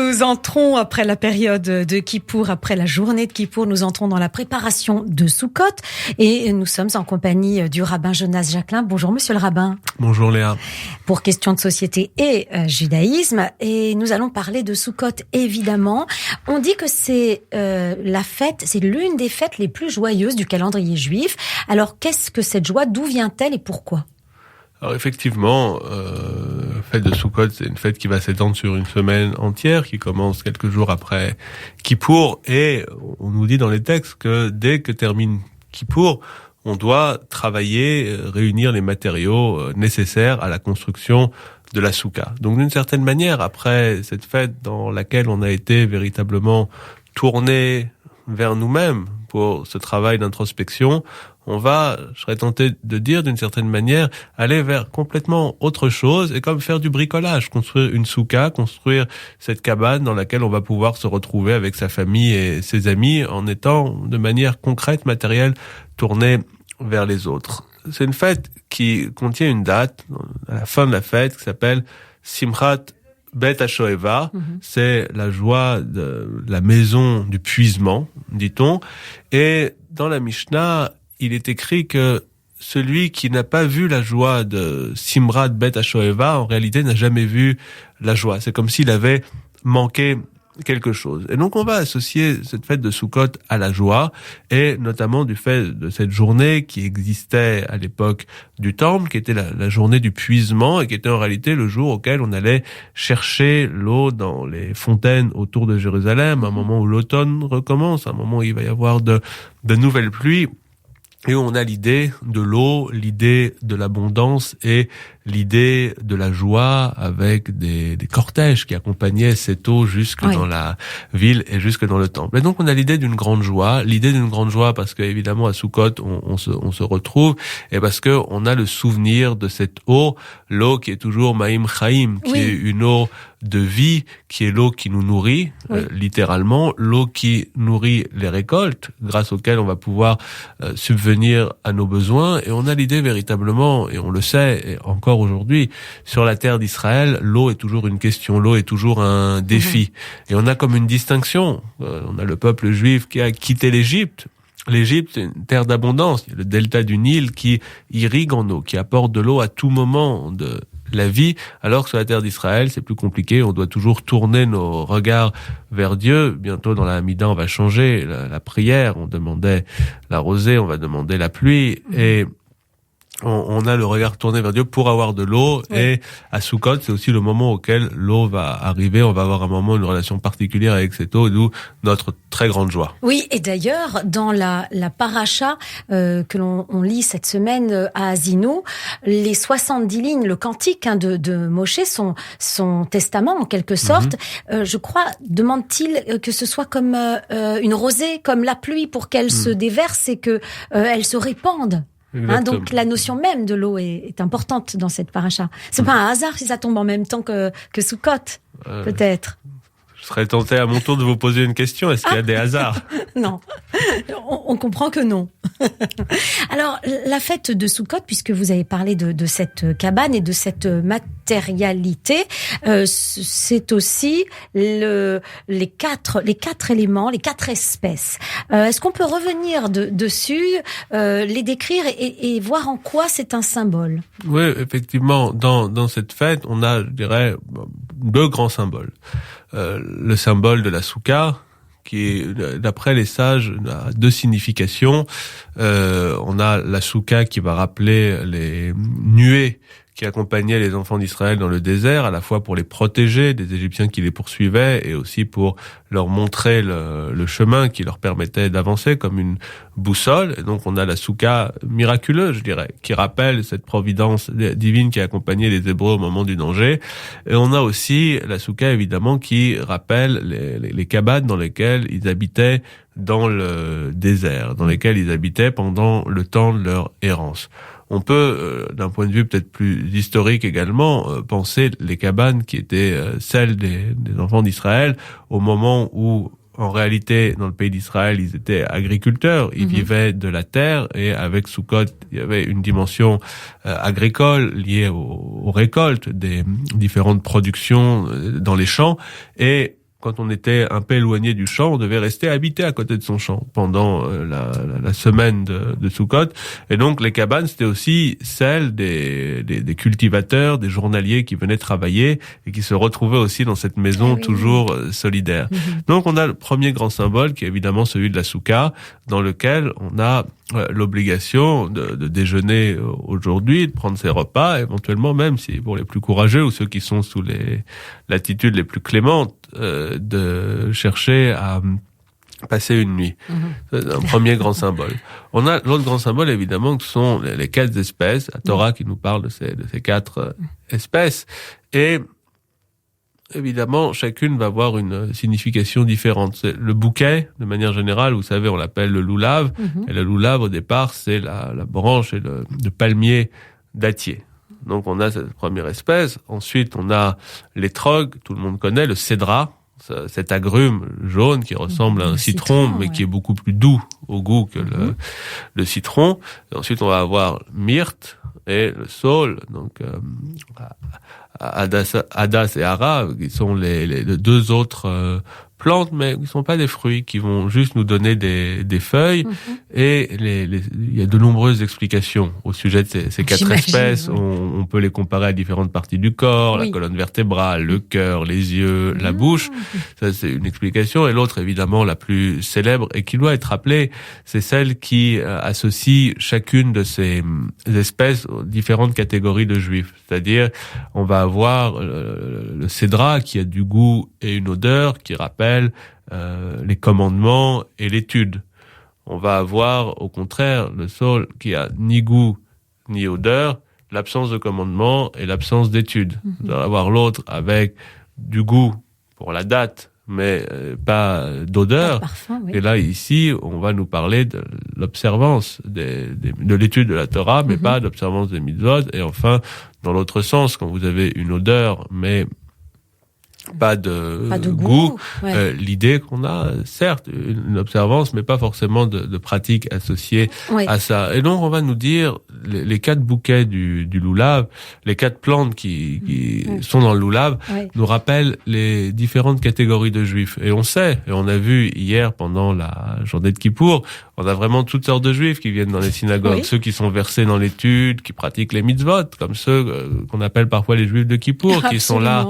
Nous entrons après la période de Kippour, après la journée de Kippour, nous entrons dans la préparation de Soukhot et nous sommes en compagnie du rabbin Jonas Jacquelin. Bonjour monsieur le rabbin. Bonjour Léa. Pour questions de société et judaïsme, et nous allons parler de Soukhot évidemment. On dit que c'est la fête, c'est l'une des fêtes les plus joyeuses du calendrier juif. Alors qu'est-ce que cette joie, d'où vient-elle et pourquoi ? Alors effectivement, la fête de Soukhot, c'est une fête qui va s'étendre sur une semaine entière, qui commence quelques jours après Kippour, et on nous dit dans les textes que dès que termine Kippour, on doit travailler, réunir les matériaux nécessaires à la construction de la soukha. Donc d'une certaine manière, après cette fête dans laquelle on a été véritablement tourné vers nous-mêmes pour ce travail d'introspection, on va, je serais tenté de dire d'une certaine manière, aller vers complètement autre chose et comme faire du bricolage, construire une soukha, construire cette cabane dans laquelle on va pouvoir se retrouver avec sa famille et ses amis en étant de manière concrète, matérielle, tourné vers les autres. C'est une fête qui contient une date, à la fin de la fête, qui s'appelle Simchat Bet HaShoeva, c'est la joie de la maison du puisement, dit-on. Et dans la Mishnah, il est écrit que celui qui n'a pas vu la joie de Simchat Bet HaShoeva, en réalité, n'a jamais vu la joie. C'est comme s'il avait manqué quelque chose. Et donc on va associer cette fête de Soukhot à la joie, et notamment du fait de cette journée qui existait à l'époque du Temple, qui était la journée du puisement, et qui était en réalité le jour auquel on allait chercher l'eau dans les fontaines autour de Jérusalem, un moment où l'automne recommence, un moment où il va y avoir de nouvelles pluies, et où on a l'idée de l'eau, l'idée de l'abondance et l'idée de la joie avec des cortèges qui accompagnaient cette eau jusque dans la ville et jusque dans le temple. Et donc on a l'idée d'une grande joie parce que évidemment à Soukhot on se retrouve, et parce que on a le souvenir de cette eau, l'eau qui est toujours Maïm Chaim, qui est une eau de vie, qui est l'eau qui nous nourrit, littéralement, l'eau qui nourrit les récoltes, grâce auxquelles on va pouvoir subvenir à nos besoins. Et on a l'idée véritablement, et on le sait, et encore aujourd'hui, sur la terre d'Israël, l'eau est toujours une question, l'eau est toujours un défi. Et on a comme une distinction, on a le peuple juif qui a quitté l'Égypte. L'Égypte, c'est une terre d'abondance, il y a le delta du Nil qui irrigue en eau, qui apporte de l'eau à tout moment de la vie, alors que sur la terre d'Israël, c'est plus compliqué, on doit toujours tourner nos regards vers Dieu. Bientôt dans la Hamida, on va changer la prière, on demandait la rosée, on va demander la pluie, et on a le regard tourné vers Dieu pour avoir de l'eau, et à Soukhot, c'est aussi le moment auquel l'eau va arriver, on va avoir un moment, une relation particulière avec cette eau, d'où notre très grande joie. Oui, et d'ailleurs, dans la paracha que l'on lit cette semaine à Asino, les 70 lignes, le cantique de Moshe, son testament en quelque sorte, je crois, demande-t-il que ce soit comme une rosée, comme la pluie, pour qu'elle se déverse et que elle se répande. Donc la notion même de l'eau est importante dans cette paracha. C'est pas un hasard si ça tombe en même temps que Soukhot, peut-être. Je serais tenté à mon tour de vous poser une question. Est-ce qu'il y a des hasards ? Non, on comprend que non. Alors, la fête de Soukhot, puisque vous avez parlé de cette cabane et de cette matérialité, c'est aussi les quatre éléments, les quatre espèces. Est-ce qu'on peut revenir dessus, les décrire et voir en quoi c'est un symbole ? Oui, effectivement, dans cette fête, on a, je dirais, deux grands symboles. Le symbole de la soukha, qui est, d'après les sages, a deux significations. On a la soukha qui va rappeler les nuées qui accompagnaient les enfants d'Israël dans le désert, à la fois pour les protéger des Égyptiens qui les poursuivaient et aussi pour leur montrer le chemin qui leur permettait d'avancer comme une boussole. Et donc on a la soukha miraculeuse, je dirais, qui rappelle cette providence divine qui a accompagné les Hébreux au moment du danger. Et on a aussi la soukha, évidemment, qui rappelle les cabanes dans lesquelles ils habitaient dans le désert, dans lesquelles ils habitaient pendant le temps de leur errance. On peut, d'un point de vue peut-être plus historique également, penser les cabanes qui étaient celles des enfants d'Israël au moment où, en réalité, dans le pays d'Israël, ils étaient agriculteurs, ils vivaient de la terre, et avec Soukhot, il y avait une dimension agricole liée aux récoltes des différentes productions dans les champs, et quand on était un peu éloigné du champ, on devait rester habité à côté de son champ pendant la semaine de Sukkot. Et donc les cabanes, c'était aussi celle des cultivateurs, des journaliers qui venaient travailler et qui se retrouvaient aussi dans cette maison toujours solidaire. Donc on a le premier grand symbole qui est évidemment celui de la soukha, dans lequel on a l'obligation de déjeuner aujourd'hui, de prendre ses repas, éventuellement même si pour les plus courageux ou ceux qui sont sous les latitudes les plus clémentes, de chercher à passer une nuit. C'est un premier grand symbole. On a l'autre grand symbole, évidemment, que sont les 4 espèces, la Torah qui nous parle de ces 4 espèces. Et évidemment, chacune va avoir une signification différente. Le bouquet, de manière générale, vous savez, on l'appelle le loulav. Et le loulav, au départ, c'est la branche et le palmier dattier. Donc on a cette première espèce. Ensuite, on a l'étrog, tout le monde connaît, le cédra, cet agrume jaune qui ressemble à un citron, mais qui est beaucoup plus doux au goût que le citron. Et ensuite, on va avoir myrte et le saule, donc hadas et hara, qui sont les 2 autres plantes, mais qui sont pas des fruits, qui vont juste nous donner des feuilles. Et il y a de nombreuses explications au sujet de ces 4 espèces. On peut les comparer à différentes parties du corps, la colonne vertébrale, le cœur, les yeux, la bouche. Ça, c'est une explication. Et l'autre, évidemment, la plus célèbre et qui doit être rappelée, c'est celle qui associe chacune de ces espèces aux différentes catégories de juifs. C'est-à-dire, on va avoir le cédra qui a du goût et une odeur qui rappelle les commandements et l'étude. On va avoir, au contraire, le saule qui a ni goût ni odeur, l'absence de commandement et l'absence d'étude. On va avoir l'autre avec du goût pour la date, mais pas d'odeur. Et là, ici, on va nous parler de l'observance de l'étude de la Torah, mais pas d'observance des mitzvot. Et enfin, dans l'autre sens, quand vous avez une odeur, mais pas de goût. L'idée qu'on a, certes, une observance, mais pas forcément de pratique associée à ça. Et donc, on va nous dire les 4 bouquets du loulav, les 4 plantes qui sont dans le loulav, nous rappellent les différentes catégories de juifs. Et on sait, et on a vu hier pendant la journée de Kippour, on a vraiment toutes sortes de juifs qui viennent dans les synagogues, ceux qui sont versés dans l'étude, qui pratiquent les mitzvot, comme ceux qu'on appelle parfois les juifs de Kippour, qui sont là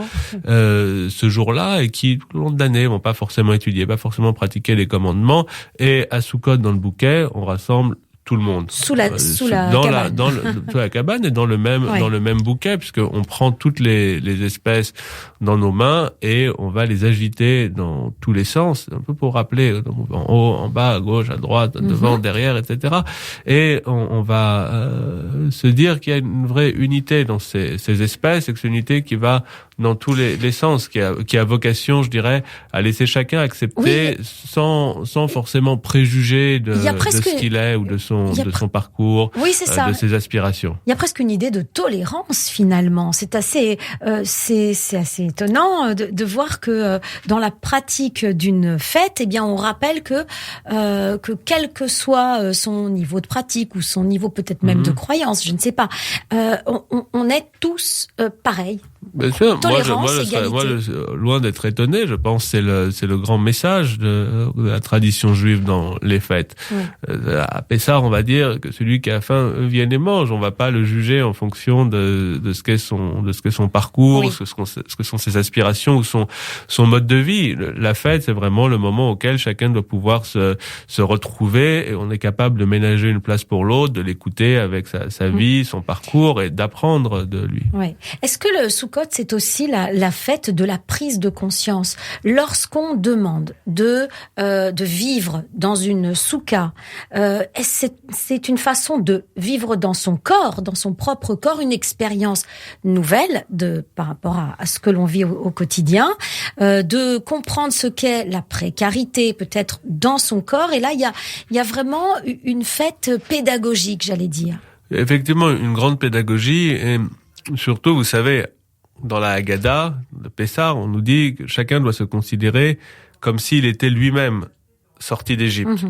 ce jour-là et qui, tout au long de l'année, vont pas forcément étudier, pas forcément pratiquer les commandements. Et à Sukkot, dans le bouquet, on rassemble tout le monde. Sous la cabane. Sous la cabane et dans le même bouquet, puisque on prend toutes les espèces dans nos mains et on va les agiter dans tous les sens, un peu pour rappeler, en haut, en bas, à gauche, à droite, devant, derrière, etc. Et on va se dire qu'il y a une vraie unité dans ces espèces et que c'est une unité qui va dans tous les sens, qui a vocation, je dirais, à laisser chacun accepter sans forcément préjuger de ce qu'il est ou de son parcours, de ses aspirations. Il y a presque une idée de tolérance finalement. C'est assez étonnant de voir que dans la pratique d'une fête, eh bien, on rappelle que quel que soit son niveau de pratique ou son niveau peut-être même de croyance, je ne sais pas, on est tous pareils. Bien sûr, moi, loin d'être étonné, je pense que c'est le grand message de la tradition juive dans les fêtes. À Pessah, on va dire que celui qui a faim vienne et mange. On va pas le juger en fonction de ce qu'est son parcours, ce que sont ses aspirations ou son mode de vie. La fête, c'est vraiment le moment auquel chacun doit pouvoir se retrouver et on est capable de ménager une place pour l'autre, de l'écouter avec sa vie, son parcours et d'apprendre de lui. Est-ce que le Sukkot, c'est aussi la fête de la prise de conscience? Lorsqu'on demande de vivre dans une soukha, c'est une façon de vivre dans son corps, dans son propre corps, une expérience nouvelle par rapport à ce que l'on vit au quotidien, de comprendre ce qu'est la précarité peut-être dans son corps. Et là, il y a vraiment une fête pédagogique, j'allais dire. Effectivement, une grande pédagogie et surtout, vous savez, dans la Haggadah de Pessah, on nous dit que chacun doit se considérer comme s'il était lui-même sortie d'Égypte.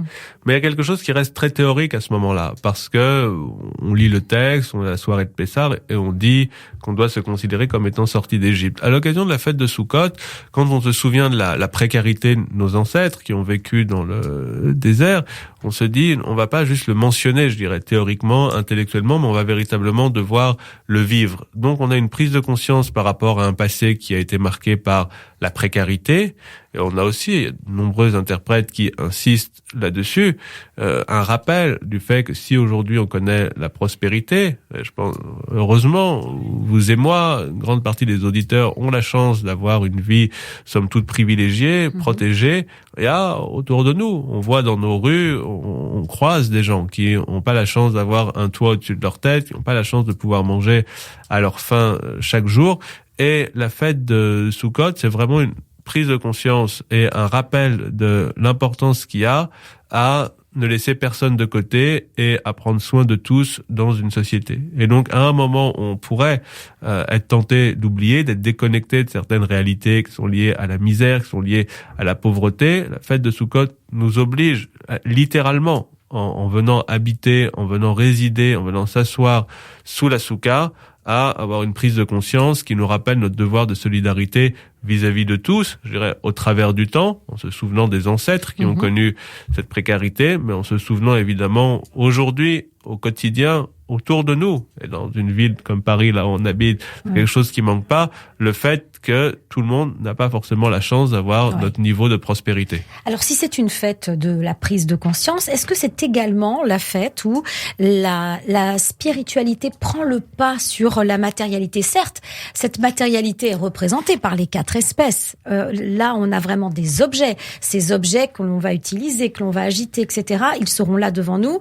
Mais il y a quelque chose qui reste très théorique à ce moment-là, parce que on lit le texte, on a la soirée de Pessah, et on dit qu'on doit se considérer comme étant sorti d'Égypte. À l'occasion de la fête de Soukhot, quand on se souvient de la précarité de nos ancêtres qui ont vécu dans le désert, on se dit, on va pas juste le mentionner, je dirais, théoriquement, intellectuellement, mais on va véritablement devoir le vivre. Donc on a une prise de conscience par rapport à un passé qui a été marqué par la précarité, et on a aussi de nombreux interprètes qui insistent là-dessus, un rappel du fait que si aujourd'hui on connaît la prospérité, je pense, heureusement, vous et moi, une grande partie des auditeurs ont la chance d'avoir une vie, somme toute privilégiée, protégée. Il y a autour de nous, on voit dans nos rues, on croise des gens qui n'ont pas la chance d'avoir un toit au-dessus de leur tête, qui n'ont pas la chance de pouvoir manger à leur faim chaque jour. Et la fête de Soukhot, c'est vraiment une prise de conscience et un rappel de l'importance qu'il y a à ne laisser personne de côté et à prendre soin de tous dans une société. Et donc, à un moment, on pourrait être tenté d'oublier, d'être déconnecté de certaines réalités qui sont liées à la misère, qui sont liées à la pauvreté. La fête de Soukhot nous oblige littéralement, en venant habiter, en venant résider, en venant s'asseoir sous la soukha, à avoir une prise de conscience qui nous rappelle notre devoir de solidarité vis-à-vis de tous, je dirais, au travers du temps, en se souvenant des ancêtres qui ont connu cette précarité, mais en se souvenant évidemment aujourd'hui, au quotidien, autour de nous. Et dans une ville comme Paris, là où on habite, quelque chose qui manque pas, le fait que tout le monde n'a pas forcément la chance d'avoir notre niveau de prospérité. Alors si c'est une fête de la prise de conscience, est-ce que c'est également la fête où la spiritualité prend le pas sur la matérialité? Certes, cette matérialité est représentée par les 4 espèces. Là, on a vraiment des objets. Ces objets que l'on va utiliser, que l'on va agiter, etc., ils seront là devant nous.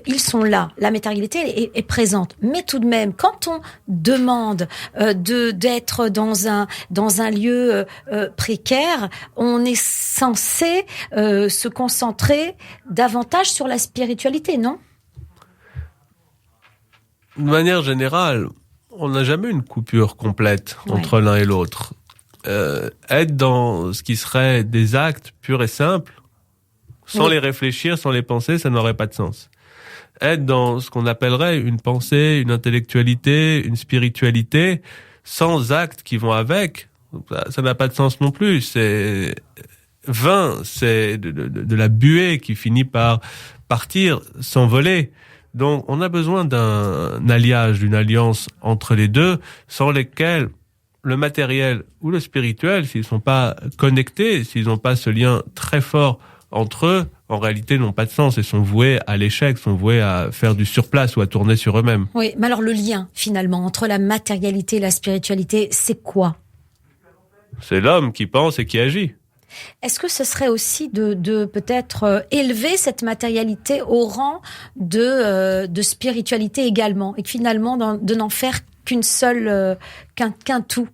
Ils sont là. La matérialité est présente. Mais tout de même, quand on demande d'être dans un lieu précaire, on est censé se concentrer davantage sur la spiritualité, non? De manière générale, on n'a jamais une coupure complète entre l'un et l'autre. Être dans ce qui serait des actes purs et simples, sans les réfléchir, sans les penser, ça n'aurait pas de sens. Être dans ce qu'on appellerait une pensée, une intellectualité, une spiritualité, sans actes qui vont avec, ça n'a pas de sens non plus. C'est vain, c'est de la buée qui finit par partir, s'envoler. Donc on a besoin d'un alliage, d'une alliance entre les deux, sans lesquels le matériel ou le spirituel, s'ils sont pas connectés, s'ils n'ont pas ce lien très fort entre eux, en réalité, n'ont pas de sens et sont voués à l'échec, sont voués à faire du surplace ou à tourner sur eux-mêmes. Oui, mais alors le lien, finalement, entre la matérialité et la spiritualité, c'est quoi? C'est l'homme qui pense et qui agit. Est-ce que ce serait aussi de peut-être élever cette matérialité au rang de spiritualité également, et que finalement, de n'en faire qu'une seule, qu'un tout?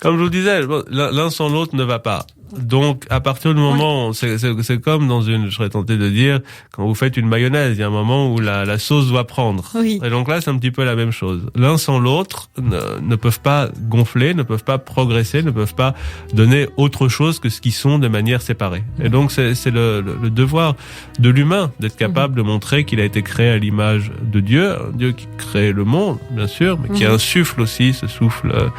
Comme je vous disais, l'un sans l'autre ne va pas. Donc, à partir du moment, c'est comme dans je serais tenté de dire, quand vous faites une mayonnaise, il y a un moment où la sauce doit prendre. Oui. Et donc là, c'est un petit peu la même chose. L'un sans l'autre ne peuvent pas gonfler, ne peuvent pas progresser, ne peuvent pas donner autre chose que ce qu'ils sont de manière séparée. Et donc, c'est le devoir de l'humain d'être capable de montrer qu'il a été créé à l'image de Dieu, un Dieu qui crée le monde, bien sûr, mais qui insuffle aussi ce souffle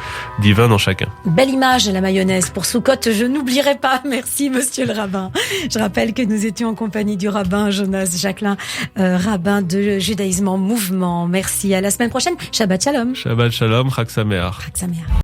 divin dans chacun. Belle image, la mayonnaise. Pour Soukhot, je n'oublierai pas. Merci, monsieur le rabbin. Je rappelle que nous étions en compagnie du rabbin Jonas Jacquelin, rabbin de Judaïsme en Mouvement. Merci. À la semaine prochaine. Shabbat Shalom. Shabbat Shalom. Chag Sameach. Chag Sameach.